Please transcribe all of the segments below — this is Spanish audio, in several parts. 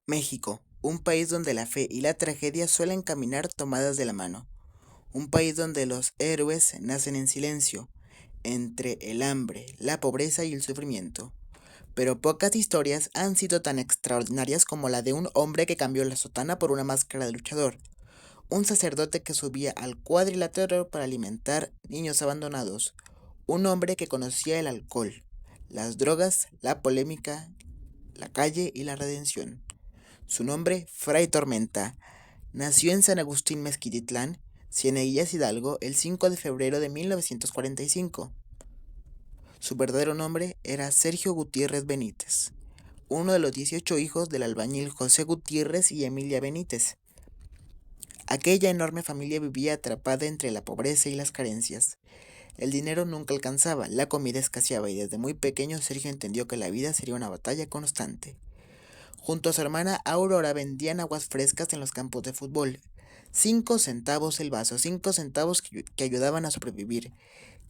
México, un país donde la fe y la tragedia suelen caminar tomadas de la mano. Un país donde los héroes nacen en silencio, entre el hambre, la pobreza y el sufrimiento. Pero pocas historias han sido tan extraordinarias como la de un hombre que cambió la sotana por una máscara de luchador. Un sacerdote que subía al cuadrilátero para alimentar niños abandonados. Un hombre que conocía el alcohol, las drogas, la polémica, la calle y la redención. Su nombre, Fray Tormenta. Nació en San Agustín Mezquititlán, Cieneguillas Hidalgo, el 5 de febrero de 1945. Su verdadero nombre era Sergio Gutiérrez Benítez, uno de los 18 hijos del albañil José Gutiérrez y Emilia Benítez. Aquella enorme familia vivía atrapada entre la pobreza y las carencias. El dinero nunca alcanzaba, la comida escaseaba y desde muy pequeño Sergio entendió que la vida sería una batalla constante. Junto a su hermana Aurora vendían aguas frescas en los campos de fútbol. 5 centavos el vaso, 5 centavos que ayudaban a sobrevivir.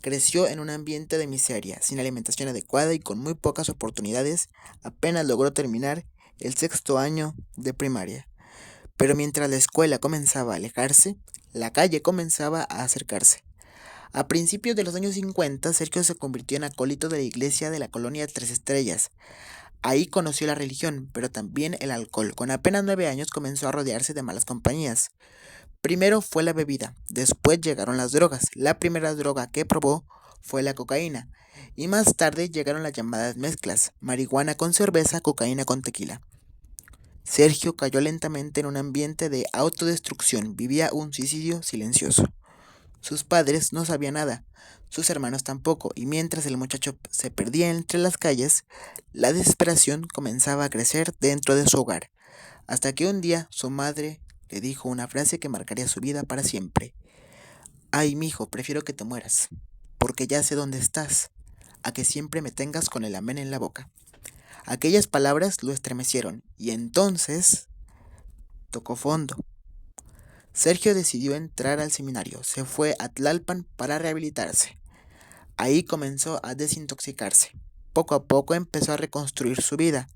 Creció en un ambiente de miseria, sin alimentación adecuada y con muy pocas oportunidades. Apenas logró terminar el 6.º año de primaria. Pero mientras la escuela comenzaba a alejarse, la calle comenzaba a acercarse. A principios de los años 50, Sergio se convirtió en acólito de la iglesia de la colonia Tres Estrellas. Ahí conoció la religión, pero también el alcohol. Con apenas 9 años comenzó a rodearse de malas compañías. Primero fue la bebida, después llegaron las drogas. La primera droga que probó fue la cocaína, y más tarde llegaron las llamadas mezclas, marihuana con cerveza, cocaína con tequila. Sergio cayó lentamente en un ambiente de autodestrucción, vivía un suicidio silencioso. Sus padres no sabían nada, sus hermanos tampoco, y mientras el muchacho se perdía entre las calles, la desesperación comenzaba a crecer dentro de su hogar, hasta que un día su madre le dijo una frase que marcaría su vida para siempre. Ay, mijo, prefiero que te mueras, porque ya sé dónde estás, a que siempre me tengas con el amén en la boca. Aquellas palabras lo estremecieron, y entonces tocó fondo. Sergio decidió entrar al seminario, se fue a Tlalpan para rehabilitarse. Ahí comenzó a desintoxicarse. Poco a poco empezó a reconstruir su vida.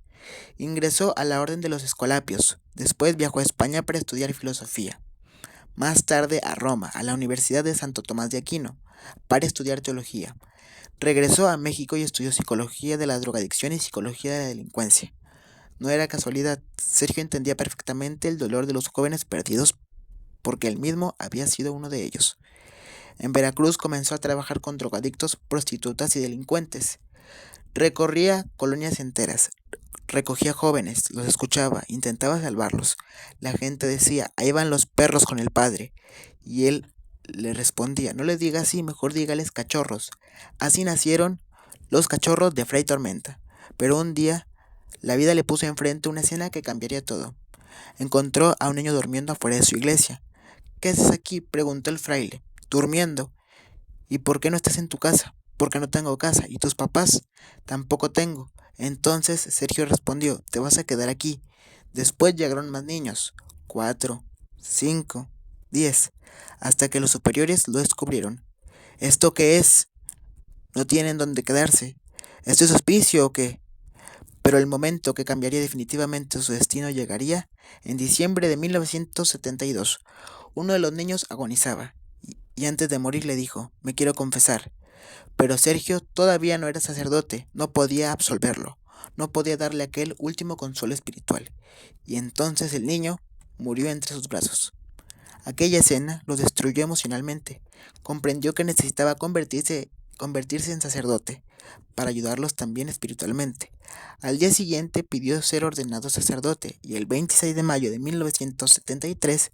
Ingresó a la Orden de los Escolapios. Después viajó a España para estudiar filosofía. Más tarde a Roma, a la Universidad de Santo Tomás de Aquino, para estudiar teología. Regresó a México y estudió psicología de la drogadicción y psicología de la delincuencia. No era casualidad, Sergio entendía perfectamente el dolor de los jóvenes perdidos porque él mismo había sido uno de ellos. En Veracruz comenzó a trabajar con drogadictos, prostitutas y delincuentes. Recorría colonias enteras, recogía jóvenes, los escuchaba, intentaba salvarlos. La gente decía, ahí van los perros con el padre. Y él le respondía, no les diga así, mejor dígales cachorros. Así nacieron los cachorros de Fray Tormenta. Pero un día, la vida le puso enfrente una escena que cambiaría todo. Encontró a un niño durmiendo afuera de su iglesia. ¿Qué haces aquí?, preguntó el fraile. Durmiendo. ¿Y por qué no estás en tu casa? Porque no tengo casa. ¿Y tus papás? Tampoco tengo. Entonces Sergio respondió, te vas a quedar aquí. Después llegaron más niños. 4, 5, 10, hasta que los superiores lo descubrieron. ¿Esto qué es? No tienen dónde quedarse. ¿Esto es hospicio o qué? Pero el momento que cambiaría definitivamente su destino llegaría en diciembre de 1972. Uno de los niños agonizaba y antes de morir le dijo, me quiero confesar. Pero Sergio todavía no era sacerdote, no podía absolverlo, no podía darle aquel último consuelo espiritual. Y entonces el niño murió entre sus brazos. Aquella escena lo destruyó emocionalmente. Comprendió que necesitaba convertirse en sacerdote para ayudarlos también espiritualmente. Al día siguiente pidió ser ordenado sacerdote y el 26 de mayo de 1973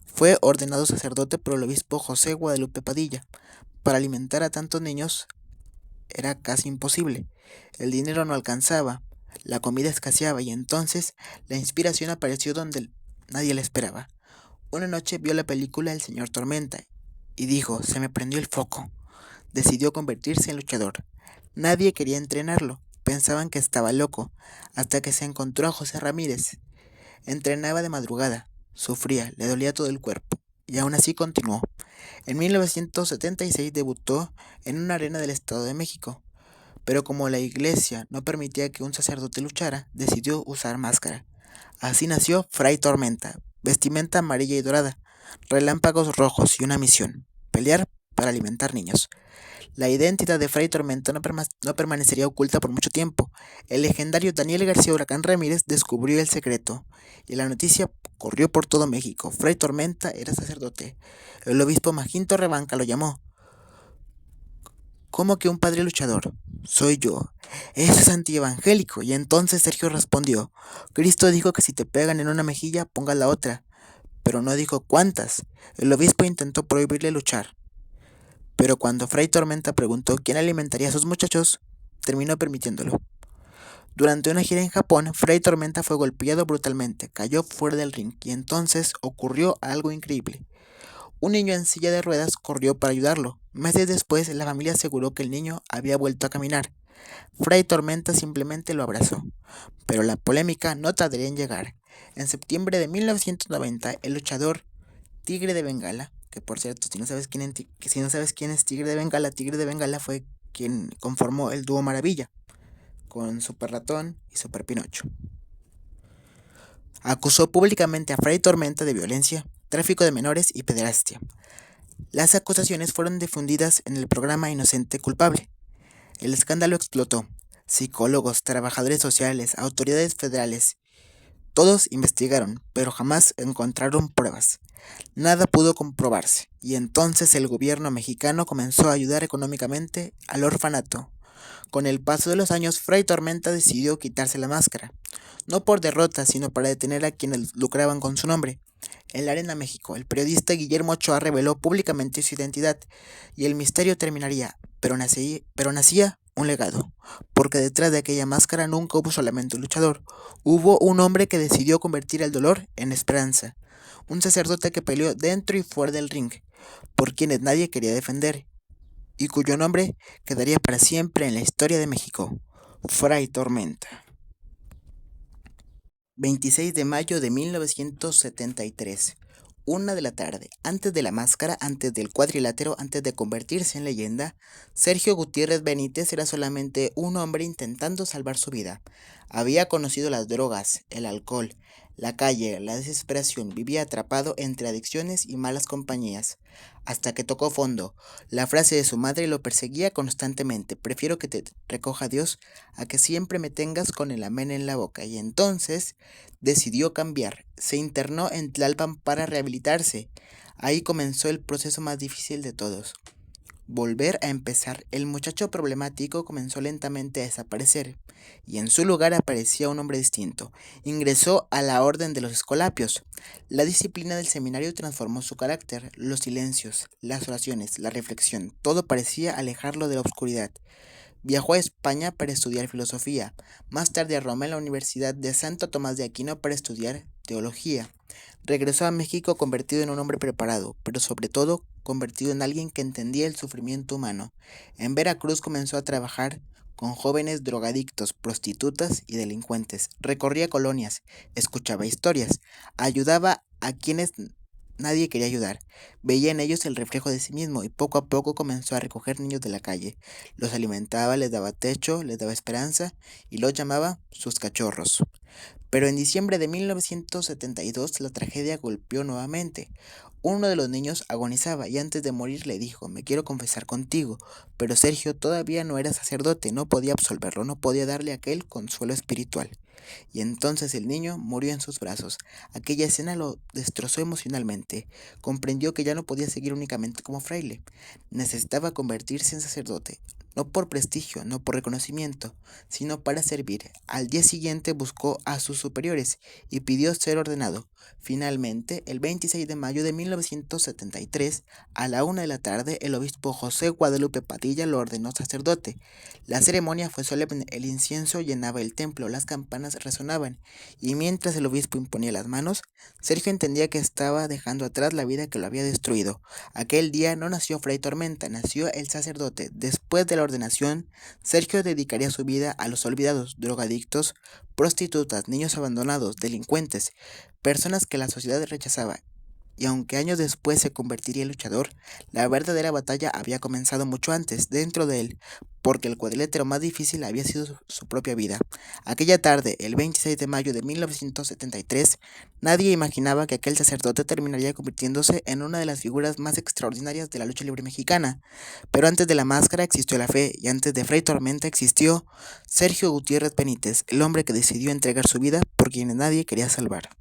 fue ordenado sacerdote por el obispo José Guadalupe Padilla. Para alimentar a tantos niños era casi imposible. El dinero no alcanzaba, la comida escaseaba y entonces la inspiración apareció donde nadie la esperaba. Una noche vio la película El Señor Tormenta y dijo, se me prendió el foco. Decidió convertirse en luchador. Nadie quería entrenarlo, pensaban que estaba loco, hasta que se encontró a José Ramírez. Entrenaba de madrugada, sufría, le dolía todo el cuerpo, y aún así continuó. En 1976 debutó en una arena del Estado de México, pero como la iglesia no permitía que un sacerdote luchara, decidió usar máscara. Así nació Fray Tormenta, vestimenta amarilla y dorada, relámpagos rojos y una misión: pelear para alimentar niños. La identidad de Fray Tormenta no permanecería oculta por mucho tiempo. El legendario Daniel García Huracán Ramírez descubrió el secreto, y la noticia corrió por todo México. Fray Tormenta era sacerdote. El obispo Maginto Rebanca lo llamó. ¿Cómo que un padre luchador? Soy yo. Eso es antievangélico. Y entonces Sergio respondió: Cristo dijo que si te pegan en una mejilla, pongas la otra. Pero no dijo cuántas. El obispo intentó prohibirle luchar. Pero cuando Fray Tormenta preguntó quién alimentaría a sus muchachos, terminó permitiéndolo. Durante una gira en Japón, Fray Tormenta fue golpeado brutalmente, cayó fuera del ring y entonces ocurrió algo increíble. Un niño en silla de ruedas corrió para ayudarlo. Meses después, la familia aseguró que el niño había vuelto a caminar. Fray Tormenta simplemente lo abrazó. Pero la polémica no tardaría en llegar. En septiembre de 1990, el luchador Tigre de Bengala, que por cierto, si no sabes quién es Tigre de Bengala fue quien conformó el dúo Maravilla, con Super Ratón y Super Pinocho. Acusó públicamente a Fray Tormenta de violencia, tráfico de menores y pederastia. Las acusaciones fueron difundidas en el programa Inocente Culpable. El escándalo explotó. Psicólogos, trabajadores sociales, autoridades federales, todos investigaron, pero jamás encontraron pruebas. Nada pudo comprobarse, y entonces el gobierno mexicano comenzó a ayudar económicamente al orfanato. Con el paso de los años, Fray Tormenta decidió quitarse la máscara, no por derrota, sino para detener a quienes lucraban con su nombre. En la Arena México, el periodista Guillermo Ochoa reveló públicamente su identidad, y el misterio terminaría, pero nacía un legado, porque detrás de aquella máscara nunca hubo solamente un luchador, hubo un hombre que decidió convertir el dolor en esperanza, un sacerdote que peleó dentro y fuera del ring, por quienes nadie quería defender, y cuyo nombre quedaría para siempre en la historia de México: Fray Tormenta. 26 de mayo de 1973. 1 de la tarde. Antes de la máscara, antes del cuadrilátero, antes de convertirse en leyenda, Sergio Gutiérrez Benítez era solamente un hombre intentando salvar su vida. Había conocido las drogas, el alcohol, la calle, la desesperación, vivía atrapado entre adicciones y malas compañías, hasta que tocó fondo. La frase de su madre lo perseguía constantemente: prefiero que te recoja Dios a que siempre me tengas con el amén en la boca. Y entonces decidió cambiar. Se internó en Tlalpan para rehabilitarse. Ahí comenzó el proceso más difícil de todos: volver a empezar. El muchacho problemático comenzó lentamente a desaparecer, y en su lugar aparecía un hombre distinto. Ingresó a la Orden de los Escolapios. La disciplina del seminario transformó su carácter. Los silencios, las oraciones, la reflexión, todo parecía alejarlo de la oscuridad. Viajó a España para estudiar filosofía, más tarde a Roma en la Universidad de Santo Tomás de Aquino para estudiar teología. Regresó a México convertido en un hombre preparado, pero sobre todo convertido en alguien que entendía el sufrimiento humano. En Veracruz comenzó a trabajar con jóvenes drogadictos, prostitutas y delincuentes. Recorría colonias, escuchaba historias, ayudaba a quienes nadie quería ayudar. Veía en ellos el reflejo de sí mismo y poco a poco comenzó a recoger niños de la calle. Los alimentaba, les daba techo, les daba esperanza y los llamaba sus cachorros. Pero en diciembre de 1972 la tragedia golpeó nuevamente. Uno de los niños agonizaba y antes de morir le dijo: me quiero confesar contigo. Pero Sergio todavía no era sacerdote, no podía absolverlo, no podía darle aquel consuelo espiritual. Y entonces el niño murió en sus brazos. Aquella escena lo destrozó emocionalmente. Comprendió que ya no podía seguir únicamente como fraile. Necesitaba convertirse en sacerdote. No por prestigio, no por reconocimiento, sino para servir. Al día siguiente buscó a sus superiores y pidió ser ordenado. Finalmente, el 26 de mayo de 1973, a la 1 de la tarde, el obispo José Guadalupe Padilla lo ordenó sacerdote. La ceremonia fue solemne, el incienso llenaba el templo, las campanas resonaban, y mientras el obispo imponía las manos, Sergio entendía que estaba dejando atrás la vida que lo había destruido. Aquel día no nació Fray Tormenta, nació el sacerdote. Después de la ordenación, Sergio dedicaría su vida a los olvidados, drogadictos, prostitutas, niños abandonados, delincuentes, personas que la sociedad rechazaba. y aunque años después se convertiría en luchador, la verdadera batalla había comenzado mucho antes, dentro de él, porque el cuadrilátero más difícil había sido su propia vida. Aquella tarde, el 26 de mayo de 1973, nadie imaginaba que aquel sacerdote terminaría convirtiéndose en una de las figuras más extraordinarias de la lucha libre mexicana. Pero antes de la máscara existió la fe, y antes de Fray Tormenta existió Sergio Gutiérrez Benítez, el hombre que decidió entregar su vida por quienes nadie quería salvar.